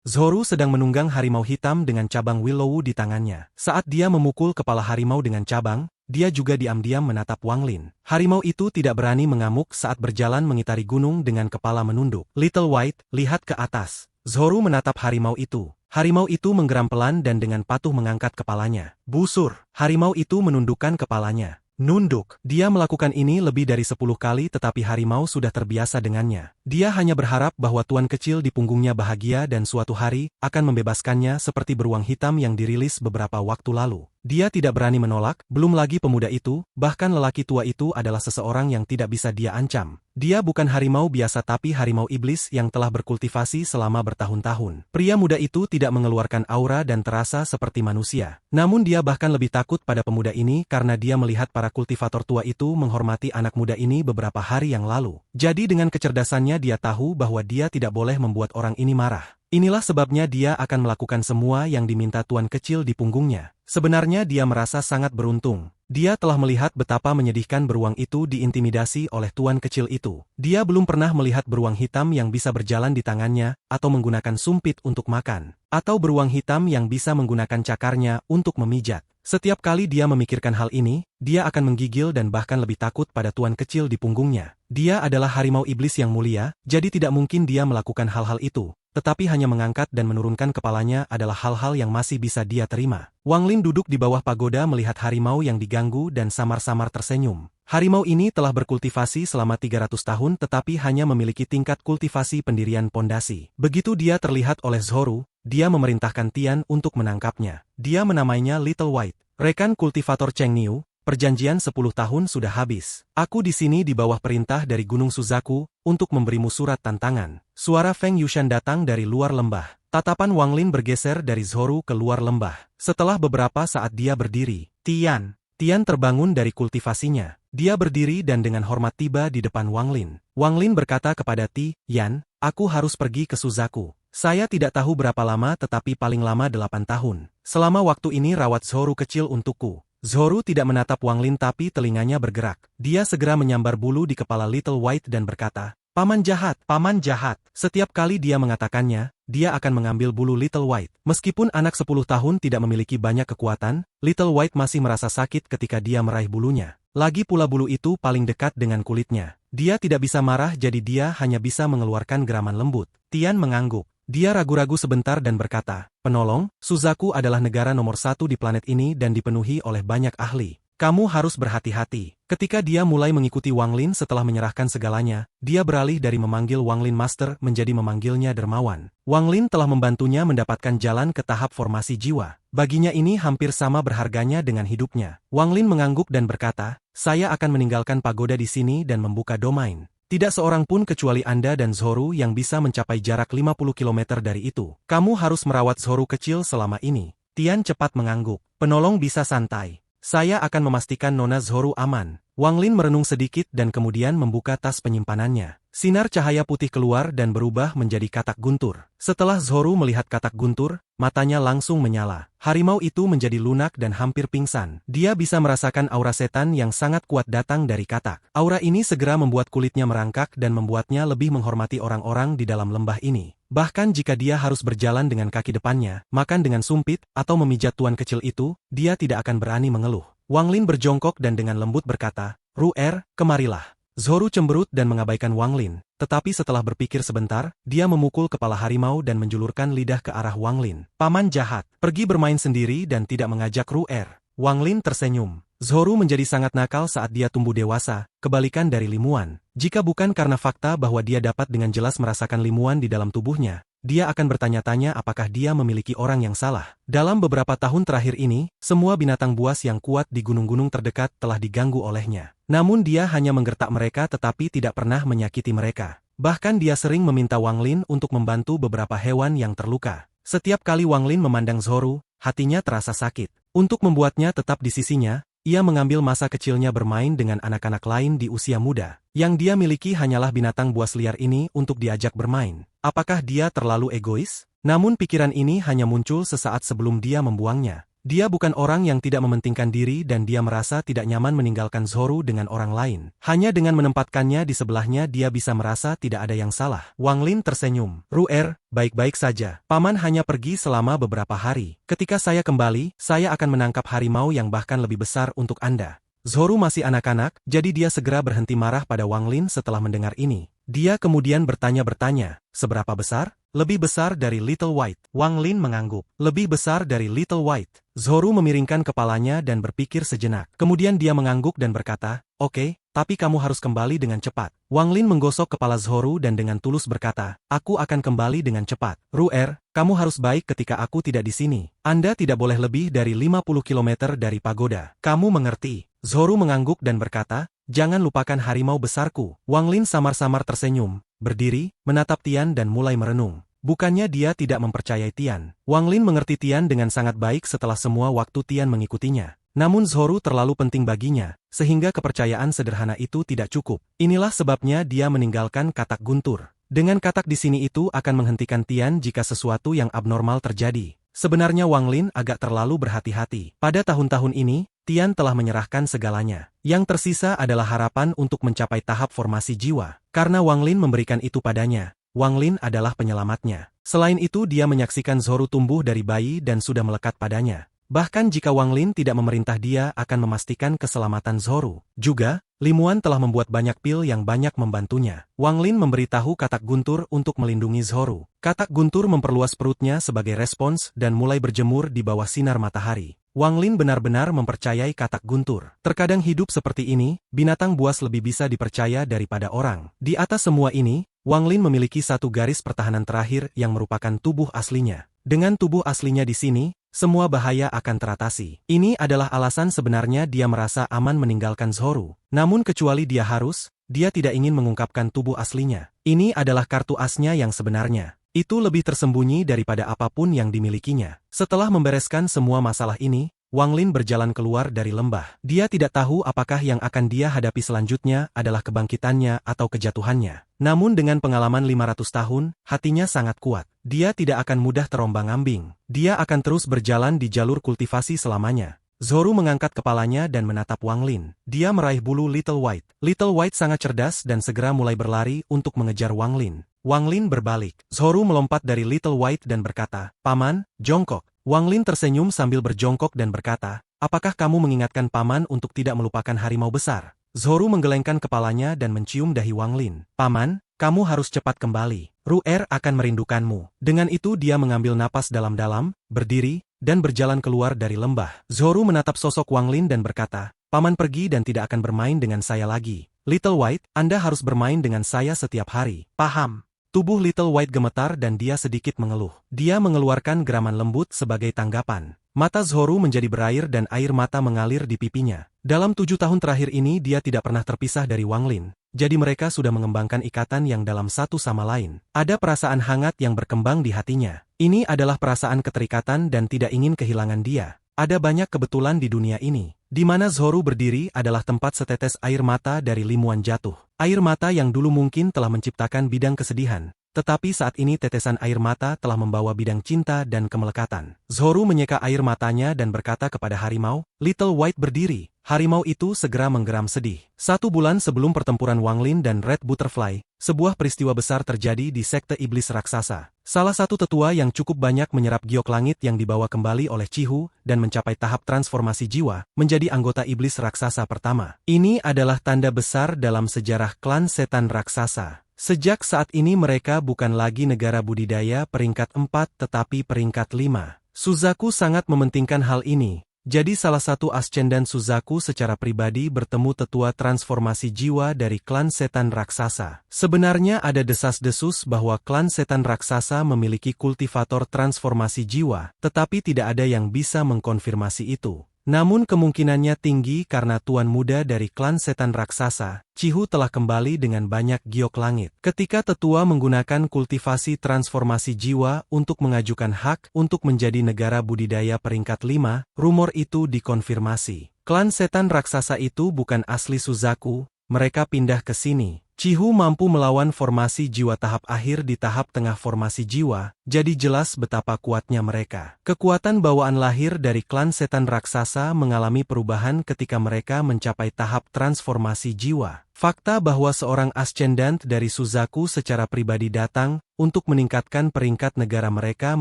Zoro sedang menunggang harimau hitam dengan cabang Willow di tangannya. Saat dia memukul kepala harimau dengan cabang, dia juga diam-diam menatap Wang Lin. Harimau itu tidak berani mengamuk saat berjalan mengitari gunung dengan kepala menunduk. Little White, lihat ke atas. Zoro menatap harimau itu. Harimau itu menggeram pelan dan dengan patuh mengangkat kepalanya. Busur. Harimau itu menundukkan kepalanya. Nunduk. Dia melakukan ini lebih dari 10 kali tetapi harimau sudah terbiasa dengannya. Dia hanya berharap bahwa tuan kecil di punggungnya bahagia dan suatu hari akan membebaskannya seperti beruang hitam yang dirilis beberapa waktu lalu. Dia tidak berani menolak, belum lagi pemuda itu, bahkan lelaki tua itu adalah seseorang yang tidak bisa dia ancam. Dia bukan harimau biasa tapi harimau iblis yang telah berkultivasi selama bertahun-tahun. Pria muda itu tidak mengeluarkan aura dan terasa seperti manusia. Namun dia bahkan lebih takut pada pemuda ini karena dia melihat para kultivator tua itu menghormati anak muda ini beberapa hari yang lalu. Jadi dengan kecerdasannya dia tahu bahwa dia tidak boleh membuat orang ini marah. Inilah sebabnya dia akan melakukan semua yang diminta tuan kecil di punggungnya. Sebenarnya dia merasa sangat beruntung. Dia telah melihat betapa menyedihkan beruang itu diintimidasi oleh tuan kecil itu. Dia belum pernah melihat beruang hitam yang bisa berjalan di tangannya, atau menggunakan sumpit untuk makan. Atau beruang hitam yang bisa menggunakan cakarnya untuk memijat. Setiap kali dia memikirkan hal ini, dia akan menggigil dan bahkan lebih takut pada tuan kecil di punggungnya. Dia adalah harimau iblis yang mulia, jadi tidak mungkin dia melakukan hal-hal itu. Tetapi hanya mengangkat dan menurunkan kepalanya adalah hal-hal yang masih bisa dia terima. Wang Lin duduk di bawah pagoda melihat harimau yang diganggu dan samar-samar tersenyum. Harimau ini telah berkultivasi selama 300 tahun tetapi hanya memiliki tingkat kultivasi pendirian pondasi. Begitu dia terlihat oleh Zoro, dia memerintahkan Tian untuk menangkapnya. Dia menamainya Little White. Rekan kultivator Cheng Niu, perjanjian 10 tahun sudah habis. Aku di sini di bawah perintah dari Gunung Suzaku untuk memberimu surat tantangan. Suara Feng Yushan datang dari luar lembah. Tatapan Wang Lin bergeser dari Zoro ke luar lembah. Setelah beberapa saat dia berdiri, Tian terbangun dari kultivasinya. Dia berdiri dan dengan hormat tiba di depan Wang Lin. Wang Lin berkata kepada Tian, aku harus pergi ke Suzaku. Saya tidak tahu berapa lama tetapi paling lama 8 tahun. Selama waktu ini rawat Zoro kecil untukku. Zoro tidak menatap Wang Lin tapi telinganya bergerak. Dia segera menyambar bulu di kepala Little White dan berkata, Paman jahat, Paman jahat. Setiap kali dia mengatakannya, dia akan mengambil bulu Little White. Meskipun anak 10 tahun tidak memiliki banyak kekuatan, Little White masih merasa sakit ketika dia meraih bulunya. Lagi pula bulu itu paling dekat dengan kulitnya. Dia tidak bisa marah jadi dia hanya bisa mengeluarkan geraman lembut. Tian mengangguk. Dia ragu-ragu sebentar dan berkata, Penolong, Suzaku adalah negara nomor 1 di planet ini dan dipenuhi oleh banyak ahli. Kamu harus berhati-hati. Ketika dia mulai mengikuti Wang Lin setelah menyerahkan segalanya, dia beralih dari memanggil Wang Lin Master menjadi memanggilnya Dermawan. Wang Lin telah membantunya mendapatkan jalan ke tahap formasi jiwa. Baginya ini hampir sama berharganya dengan hidupnya. Wang Lin mengangguk dan berkata, saya akan meninggalkan pagoda di sini dan membuka domain. Tidak seorang pun kecuali Anda dan Zoro yang bisa mencapai jarak 50 km dari itu. Kamu harus merawat Zoro kecil selama ini. Tian cepat mengangguk. Penolong bisa santai. Saya akan memastikan Nona Zoro aman. Wang Lin merenung sedikit dan kemudian membuka tas penyimpanannya. Sinar cahaya putih keluar dan berubah menjadi katak guntur. Setelah Zoro melihat katak guntur, matanya langsung menyala. Harimau itu menjadi lunak dan hampir pingsan. Dia bisa merasakan aura setan yang sangat kuat datang dari katak. Aura ini segera membuat kulitnya merangkak dan membuatnya lebih menghormati orang-orang di dalam lembah ini. Bahkan jika dia harus berjalan dengan kaki depannya, makan dengan sumpit, atau memijat tuan kecil itu, dia tidak akan berani mengeluh. Wang Lin berjongkok dan dengan lembut berkata, Ru'er, kemarilah. Zoro cemberut dan mengabaikan Wang Lin, tetapi setelah berpikir sebentar, dia memukul kepala harimau dan menjulurkan lidah ke arah Wang Lin. Paman jahat, pergi bermain sendiri dan tidak mengajak Ru'er. Wang Lin tersenyum. Zoro menjadi sangat nakal saat dia tumbuh dewasa, kebalikan dari Limuan. Jika bukan karena fakta bahwa dia dapat dengan jelas merasakan Limuan di dalam tubuhnya, dia akan bertanya-tanya apakah dia memiliki orang yang salah. Dalam beberapa tahun terakhir ini, semua binatang buas yang kuat di gunung-gunung terdekat telah diganggu olehnya. Namun dia hanya menggertak mereka tetapi tidak pernah menyakiti mereka. Bahkan dia sering meminta Wang Lin untuk membantu beberapa hewan yang terluka. Setiap kali Wang Lin memandang Zoro, hatinya terasa sakit. Untuk membuatnya tetap di sisinya, ia mengambil masa kecilnya bermain dengan anak-anak lain di usia muda. Yang dia miliki hanyalah binatang buas liar ini untuk diajak bermain. Apakah dia terlalu egois? Namun pikiran ini hanya muncul sesaat sebelum dia membuangnya. Dia bukan orang yang tidak mementingkan diri dan dia merasa tidak nyaman meninggalkan Zoro dengan orang lain. Hanya dengan menempatkannya di sebelahnya dia bisa merasa tidak ada yang salah. Wang Lin tersenyum. Ru'er, baik-baik saja. Paman hanya pergi selama beberapa hari. Ketika saya kembali, saya akan menangkap harimau yang bahkan lebih besar untuk Anda. Zoro masih anak-anak, jadi dia segera berhenti marah pada Wang Lin setelah mendengar ini. Dia kemudian bertanya-bertanya, seberapa besar? Lebih besar dari Little White. Wang Lin mengangguk. Lebih besar dari Little White. Zoro memiringkan kepalanya dan berpikir sejenak. Kemudian dia mengangguk dan berkata, oke, tapi kamu harus kembali dengan cepat. Wang Lin menggosok kepala Zoro dan dengan tulus berkata, aku akan kembali dengan cepat. Ru'er, kamu harus baik ketika aku tidak di sini. Anda tidak boleh lebih dari 50 km dari pagoda. Kamu mengerti? Zoro mengangguk dan berkata, jangan lupakan harimau besarku. Wang Lin samar-samar tersenyum, berdiri, menatap Tian dan mulai merenung. Bukannya dia tidak mempercayai Tian. Wang Lin mengerti Tian dengan sangat baik setelah semua waktu Tian mengikutinya. Namun Zoro terlalu penting baginya, sehingga kepercayaan sederhana itu tidak cukup. Inilah sebabnya dia meninggalkan katak guntur. Dengan katak di sini itu akan menghentikan Tian jika sesuatu yang abnormal terjadi. Sebenarnya Wang Lin agak terlalu berhati-hati. Pada tahun-tahun ini, Tian telah menyerahkan segalanya. Yang tersisa adalah harapan untuk mencapai tahap formasi jiwa. Karena Wang Lin memberikan itu padanya, Wang Lin adalah penyelamatnya. Selain itu dia menyaksikan Zoro tumbuh dari bayi dan sudah melekat padanya. Bahkan jika Wang Lin tidak memerintah dia akan memastikan keselamatan Zoro. Juga, Limuan telah membuat banyak pil yang banyak membantunya. Wang Lin memberitahu katak guntur untuk melindungi Zoro. Katak guntur memperluas perutnya sebagai respons dan mulai berjemur di bawah sinar matahari. Wang Lin benar-benar mempercayai katak guntur. Terkadang hidup seperti ini, binatang buas lebih bisa dipercaya daripada orang. Di atas semua ini, Wang Lin memiliki satu garis pertahanan terakhir yang merupakan tubuh aslinya. Dengan tubuh aslinya di sini, semua bahaya akan teratasi. Ini adalah alasan sebenarnya dia merasa aman meninggalkan Zoro. Namun kecuali dia tidak ingin mengungkapkan tubuh aslinya. Ini adalah kartu asnya yang sebenarnya. Itu lebih tersembunyi daripada apapun yang dimilikinya. Setelah membereskan semua masalah ini, Wang Lin berjalan keluar dari lembah. Dia tidak tahu apakah yang akan dia hadapi selanjutnya adalah kebangkitannya atau kejatuhannya. Namun dengan pengalaman 500 tahun, hatinya sangat kuat. Dia tidak akan mudah terombang-ambing. Dia akan terus berjalan di jalur kultivasi selamanya. Zoro mengangkat kepalanya dan menatap Wang Lin. Dia meraih bulu Little White. Little White sangat cerdas dan segera mulai berlari untuk mengejar Wang Lin. Wang Lin berbalik. Zoro melompat dari Little White dan berkata, Paman, jongkok. Wang Lin tersenyum sambil berjongkok dan berkata, apakah kamu mengingatkan Paman untuk tidak melupakan harimau besar? Zoro menggelengkan kepalanya dan mencium dahi Wang Lin. Paman, kamu harus cepat kembali. Ru'er akan merindukanmu. Dengan itu dia mengambil napas dalam-dalam, berdiri, dan berjalan keluar dari lembah. Zoro menatap sosok Wang Lin dan berkata, Paman pergi dan tidak akan bermain dengan saya lagi. Little White, Anda harus bermain dengan saya setiap hari. Paham? Tubuh Little White gemetar dan dia sedikit mengeluh. Dia mengeluarkan geraman lembut sebagai tanggapan. Mata Zoro menjadi berair dan air mata mengalir di pipinya. Dalam 7 tahun terakhir ini dia tidak pernah terpisah dari Wang Lin. Jadi mereka sudah mengembangkan ikatan yang dalam satu sama lain. Ada perasaan hangat yang berkembang di hatinya. Ini adalah perasaan keterikatan dan tidak ingin kehilangan dia. Ada banyak kebetulan di dunia ini. Di mana Zoro berdiri adalah tempat setetes air mata dari Limuan jatuh. Air mata yang dulu mungkin telah menciptakan bidang kesedihan. Tetapi saat ini tetesan air mata telah membawa bidang cinta dan kemelekatan. Zoro menyeka air matanya dan berkata kepada harimau, Little White berdiri. Harimau itu segera menggeram sedih. 1 bulan sebelum pertempuran Wang Lin dan Red Butterfly, sebuah peristiwa besar terjadi di sekte iblis raksasa. Salah satu tetua yang cukup banyak menyerap giok langit yang dibawa kembali oleh Chihu dan mencapai tahap transformasi jiwa, menjadi anggota iblis raksasa pertama. Ini adalah tanda besar dalam sejarah klan setan raksasa. Sejak saat ini mereka bukan lagi negara budidaya peringkat 4 tetapi peringkat 5. Suzaku sangat mementingkan hal ini. Jadi salah satu ascendan Suzaku secara pribadi bertemu tetua transformasi jiwa dari klan setan raksasa. Sebenarnya ada desas-desus bahwa klan setan raksasa memiliki kultivator transformasi jiwa, tetapi tidak ada yang bisa mengkonfirmasi itu. Namun kemungkinannya tinggi karena tuan muda dari klan setan raksasa, Chihu telah kembali dengan banyak giok langit. Ketika tetua menggunakan kultivasi transformasi jiwa untuk mengajukan hak untuk menjadi negara budidaya peringkat 5, rumor itu dikonfirmasi. Klan setan raksasa itu bukan asli Suzaku, mereka pindah ke sini. Chihu mampu melawan formasi jiwa tahap akhir di tahap tengah formasi jiwa, jadi jelas betapa kuatnya mereka. Kekuatan bawaan lahir dari klan setan raksasa mengalami perubahan ketika mereka mencapai tahap transformasi jiwa. Fakta bahwa seorang ascendant dari Suzaku secara pribadi datang untuk meningkatkan peringkat negara mereka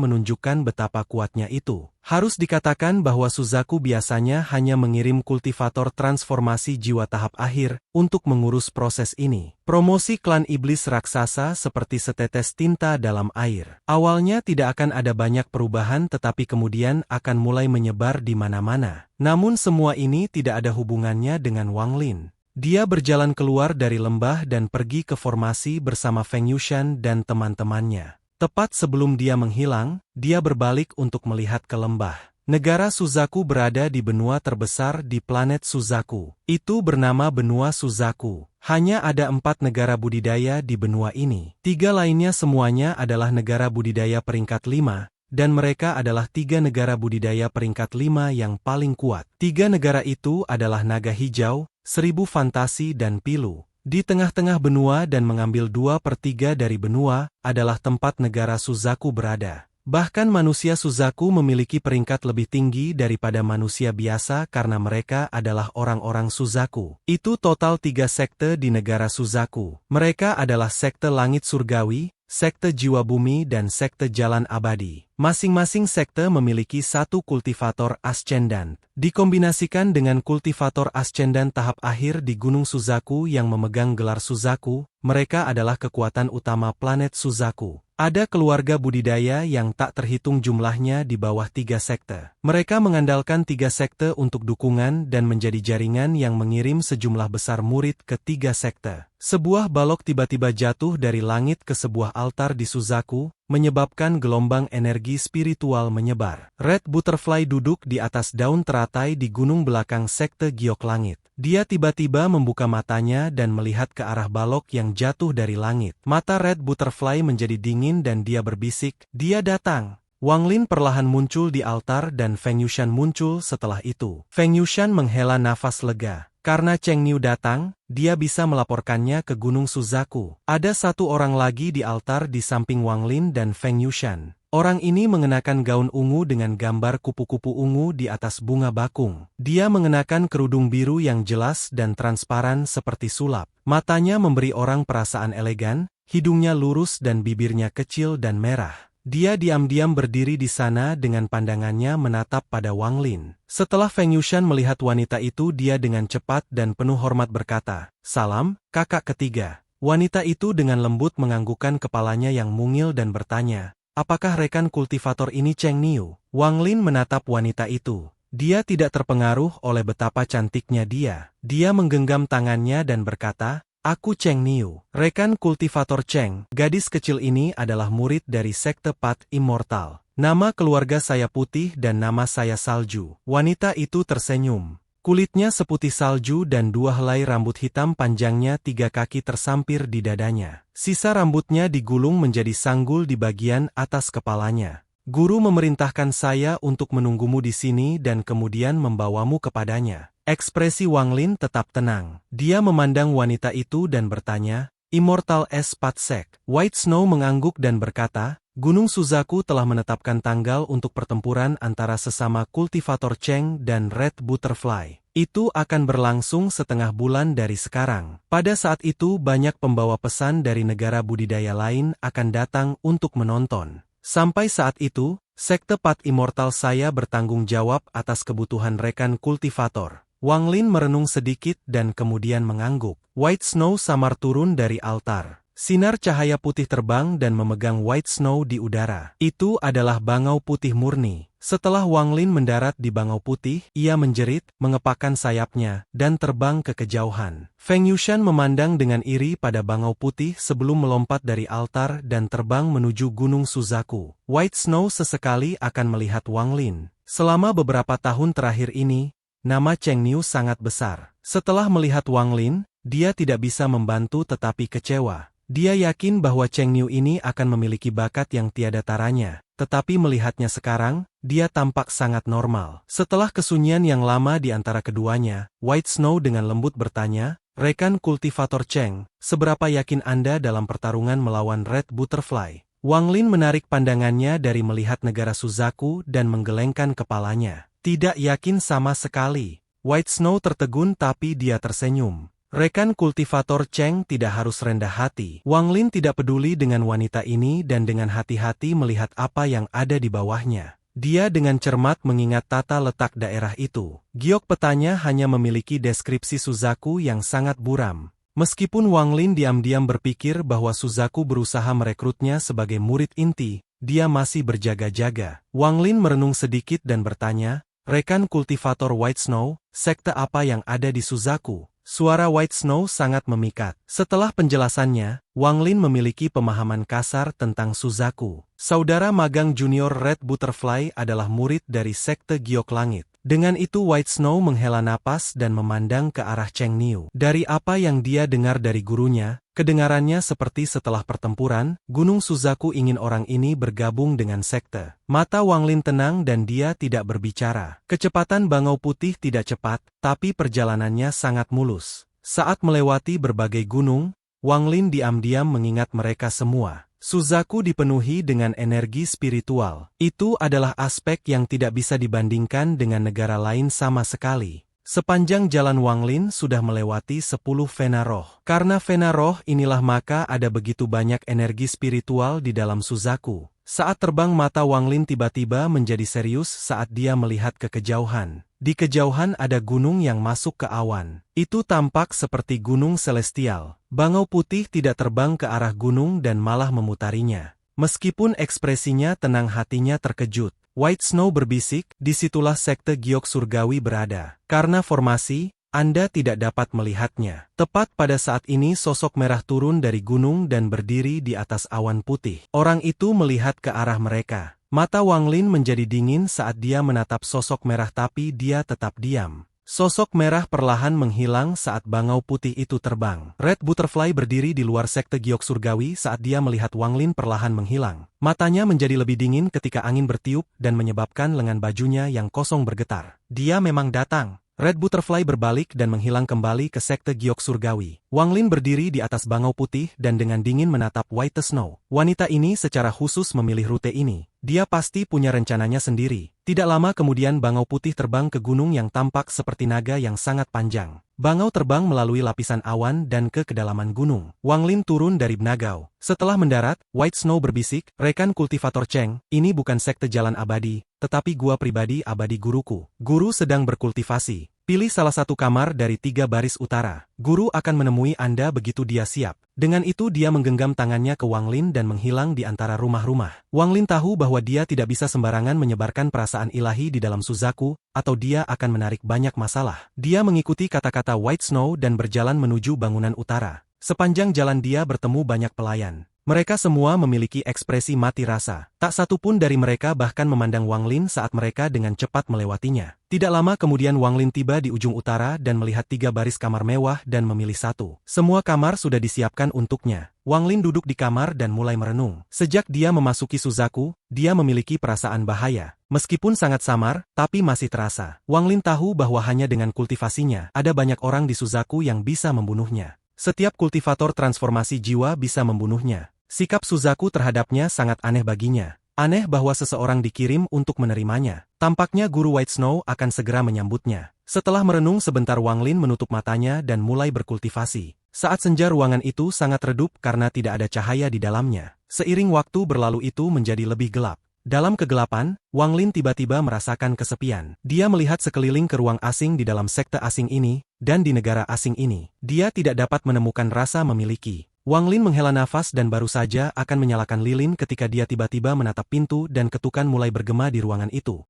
menunjukkan betapa kuatnya itu. Harus dikatakan bahwa Suzaku biasanya hanya mengirim kultivator transformasi jiwa tahap akhir untuk mengurus proses ini. Promosi klan iblis raksasa seperti setetes tinta dalam air. Awalnya tidak akan ada banyak perubahan tetapi kemudian akan mulai menyebar di mana-mana. Namun semua ini tidak ada hubungannya dengan Wang Lin. Dia berjalan keluar dari lembah dan pergi ke formasi bersama Feng Yushan dan teman-temannya. Tepat sebelum dia menghilang, dia berbalik untuk melihat ke lembah. Negara Suzaku berada di benua terbesar di planet Suzaku. Itu bernama benua Suzaku. Hanya ada 4 negara budidaya di benua ini. 3 lainnya semuanya adalah negara budidaya peringkat 5, dan mereka adalah 3 negara budidaya peringkat 5 yang paling kuat. 3 negara itu adalah Naga Hijau, Seribu Fantasi dan Pilu. Di tengah-tengah benua dan mengambil 2/3 dari benua, adalah tempat negara Suzaku berada. Bahkan manusia Suzaku memiliki peringkat lebih tinggi daripada manusia biasa karena mereka adalah orang-orang Suzaku. Itu total 3 sekte di negara Suzaku. Mereka adalah sekte Langit Surgawi, sekte Jiwa Bumi dan sekte Jalan Abadi. Masing-masing sekte memiliki 1 kultivator ascendant. Dikombinasikan dengan kultivator ascendant tahap akhir di Gunung Suzaku yang memegang gelar Suzaku, mereka adalah kekuatan utama planet Suzaku. Ada keluarga budidaya yang tak terhitung jumlahnya di bawah 3 sekte. Mereka mengandalkan 3 sekte untuk dukungan dan menjadi jaringan yang mengirim sejumlah besar murid ke 3 sekte. Sebuah balok tiba-tiba jatuh dari langit ke sebuah altar di Suzaku, menyebabkan gelombang energi spiritual menyebar. Red Butterfly duduk di atas daun teratai di gunung belakang sekte Giok Langit. Dia tiba-tiba membuka matanya dan melihat ke arah balok yang jatuh dari langit. Mata Red Butterfly menjadi dingin dan dia berbisik, "Dia datang." Wang Lin perlahan muncul di altar dan Feng Yushan muncul setelah itu. Feng Yushan menghela nafas lega. Karena Cheng Niu datang, dia bisa melaporkannya ke Gunung Suzaku. Ada 1 orang lagi di altar di samping Wang Lin dan Feng Yushan. Orang ini mengenakan gaun ungu dengan gambar kupu-kupu ungu di atas bunga bakung. Dia mengenakan kerudung biru yang jelas dan transparan seperti sulap. Matanya memberi orang perasaan elegan, hidungnya lurus dan bibirnya kecil dan merah. Dia diam-diam berdiri di sana dengan pandangannya menatap pada Wang Lin. Setelah Feng Yushan melihat wanita itu, dia dengan cepat dan penuh hormat berkata, "Salam, kakak ketiga." Wanita itu dengan lembut menganggukkan kepalanya yang mungil dan bertanya, "Apakah rekan kultivator ini Cheng Niu?" Wang Lin menatap wanita itu. Dia tidak terpengaruh oleh betapa cantiknya dia. Dia menggenggam tangannya dan berkata, "Aku Cheng Niu, rekan kultivator Cheng." Gadis kecil ini adalah murid dari sekte Path Immortal. Nama keluarga saya Putih dan nama saya Salju. Wanita itu tersenyum. Kulitnya seputih salju dan 2 helai rambut hitam panjangnya 3 kaki tersampir di dadanya. Sisa rambutnya digulung menjadi sanggul di bagian atas kepalanya. "Guru memerintahkan saya untuk menunggumu di sini dan kemudian membawamu kepadanya." Ekspresi Wang Lin tetap tenang. Dia memandang wanita itu dan bertanya, "Immortal S. Patsek." White Snow mengangguk dan berkata, "Gunung Suzaku telah menetapkan tanggal untuk pertempuran antara sesama kultivator Cheng dan Red Butterfly. Itu akan berlangsung setengah bulan dari sekarang. Pada saat itu banyak pembawa pesan dari negara budidaya lain akan datang untuk menonton. Sampai saat itu, sekte Path Immortal saya bertanggung jawab atas kebutuhan rekan kultivator." Wang Lin merenung sedikit dan kemudian mengangguk. White Snow samar turun dari altar. Sinar cahaya putih terbang dan memegang White Snow di udara. Itu adalah bangau putih murni. Setelah Wang Lin mendarat di bangau putih, ia menjerit, mengepakkan sayapnya, dan terbang ke kejauhan. Feng Yushan memandang dengan iri pada bangau putih sebelum melompat dari altar dan terbang menuju Gunung Suzaku. White Snow sesekali akan melihat Wang Lin. Selama beberapa tahun terakhir ini, nama Cheng Niu sangat besar. Setelah melihat Wang Lin, dia tidak bisa membantu tetapi kecewa. Dia yakin bahwa Cheng Niu ini akan memiliki bakat yang tiada taranya, tetapi melihatnya sekarang, dia tampak sangat normal. Setelah kesunyian yang lama di antara keduanya, White Snow dengan lembut bertanya, Rekan kultivator Cheng, seberapa yakin Anda dalam pertarungan melawan Red Butterfly? Wang Lin menarik pandangannya dari melihat negara Suzaku dan menggelengkan kepalanya. Tidak yakin sama sekali. White Snow tertegun tapi dia tersenyum. Rekan kultivator Cheng tidak harus rendah hati. Wang Lin tidak peduli dengan wanita ini dan dengan hati-hati melihat apa yang ada di bawahnya. Dia dengan cermat mengingat tata letak daerah itu. Giok petanya hanya memiliki deskripsi Suzaku yang sangat buram. Meskipun Wang Lin diam-diam berpikir bahwa Suzaku berusaha merekrutnya sebagai murid inti, dia masih berjaga-jaga. Wang Lin merenung sedikit dan bertanya, "Rekan kultivator White Snow, sekte apa yang ada di Suzaku?" Suara White Snow sangat memikat. Setelah penjelasannya, Wang Lin memiliki pemahaman kasar tentang Suzaku. Saudara magang junior Red Butterfly adalah murid dari sekte Giok Langit. Dengan itu White Snow menghela napas dan memandang ke arah Cheng Niu. Dari apa yang dia dengar dari gurunya, kedengarannya seperti setelah pertempuran, Gunung Suzaku ingin orang ini bergabung dengan sekte. Mata Wang Lin tenang dan dia tidak berbicara. Kecepatan bangau putih tidak cepat, tapi perjalanannya sangat mulus. Saat melewati berbagai gunung, Wang Lin diam-diam mengingat mereka semua. Suzaku dipenuhi dengan energi spiritual. Itu adalah aspek yang tidak bisa dibandingkan dengan negara lain sama sekali. Sepanjang jalan Wang Lin sudah melewati 10 Vena Roh. Karena Vena Roh inilah maka ada begitu banyak energi spiritual di dalam Suzaku. Saat terbang mata Wang Lin tiba-tiba menjadi serius saat dia melihat ke kejauhan. Di kejauhan ada gunung yang masuk ke awan. Itu tampak seperti gunung celestial. Bangau putih tidak terbang ke arah gunung dan malah memutarinya. Meskipun ekspresinya tenang hatinya terkejut. White Snow berbisik, disitulah sekte Giok Surgawi berada. Karena formasi, Anda tidak dapat melihatnya. Tepat pada saat ini sosok merah turun dari gunung dan berdiri di atas awan putih. Orang itu melihat ke arah mereka. Mata Wang Lin menjadi dingin saat dia menatap sosok merah tapi dia tetap diam. Sosok merah perlahan menghilang saat bangau putih itu terbang. Red Butterfly berdiri di luar sekte Giok Surgawi saat dia melihat Wang Lin perlahan menghilang. Matanya menjadi lebih dingin ketika angin bertiup dan menyebabkan lengan bajunya yang kosong bergetar. Dia memang datang. Red Butterfly berbalik dan menghilang kembali ke sekte Giok Surgawi. Wang Lin berdiri di atas bangau putih dan dengan dingin menatap White Snow. Wanita ini secara khusus memilih rute ini. Dia pasti punya rencananya sendiri. Tidak lama kemudian bangau putih terbang ke gunung yang tampak seperti naga yang sangat panjang. Bangau terbang melalui lapisan awan dan ke kedalaman gunung. Wang Lin turun dari Bnagau. Setelah mendarat, White Snow berbisik, "Rekan kultivator Cheng, ini bukan sekte jalan abadi, tetapi gua pribadi abadi guruku. Guru sedang berkultivasi. Pilih salah satu kamar dari 3 baris utara. Guru akan menemui Anda begitu dia siap." Dengan itu dia menggenggam tangannya ke Wang Lin dan menghilang di antara rumah-rumah. Wang Lin tahu bahwa dia tidak bisa sembarangan menyebarkan perasaan ilahi di dalam Suzaku, atau dia akan menarik banyak masalah. Dia mengikuti kata-kata White Snow dan berjalan menuju bangunan utara. Sepanjang jalan dia bertemu banyak pelayan. Mereka semua memiliki ekspresi mati rasa. Tak satu pun dari mereka bahkan memandang Wang Lin saat mereka dengan cepat melewatinya. Tidak lama kemudian Wang Lin tiba di ujung utara dan melihat 3 baris kamar mewah dan memilih satu. Semua kamar sudah disiapkan untuknya. Wang Lin duduk di kamar dan mulai merenung. Sejak dia memasuki Suzaku, dia memiliki perasaan bahaya. Meskipun sangat samar, tapi masih terasa. Wang Lin tahu bahwa hanya dengan kultivasinya, ada banyak orang di Suzaku yang bisa membunuhnya. Setiap kultivator transformasi jiwa bisa membunuhnya. Sikap Suzaku terhadapnya sangat aneh baginya. Aneh bahwa seseorang dikirim untuk menerimanya. Tampaknya guru White Snow akan segera menyambutnya. Setelah merenung sebentar Wang Lin menutup matanya dan mulai berkultivasi. Saat senja ruangan itu sangat redup karena tidak ada cahaya di dalamnya. Seiring waktu berlalu itu menjadi lebih gelap. Dalam kegelapan, Wang Lin tiba-tiba merasakan kesepian. Dia melihat sekeliling ke ruang asing di dalam sekte asing ini, dan di negara asing ini. Dia tidak dapat menemukan rasa memiliki. Wang Lin menghela nafas dan baru saja akan menyalakan lilin ketika dia tiba-tiba menatap pintu dan ketukan mulai bergema di ruangan itu.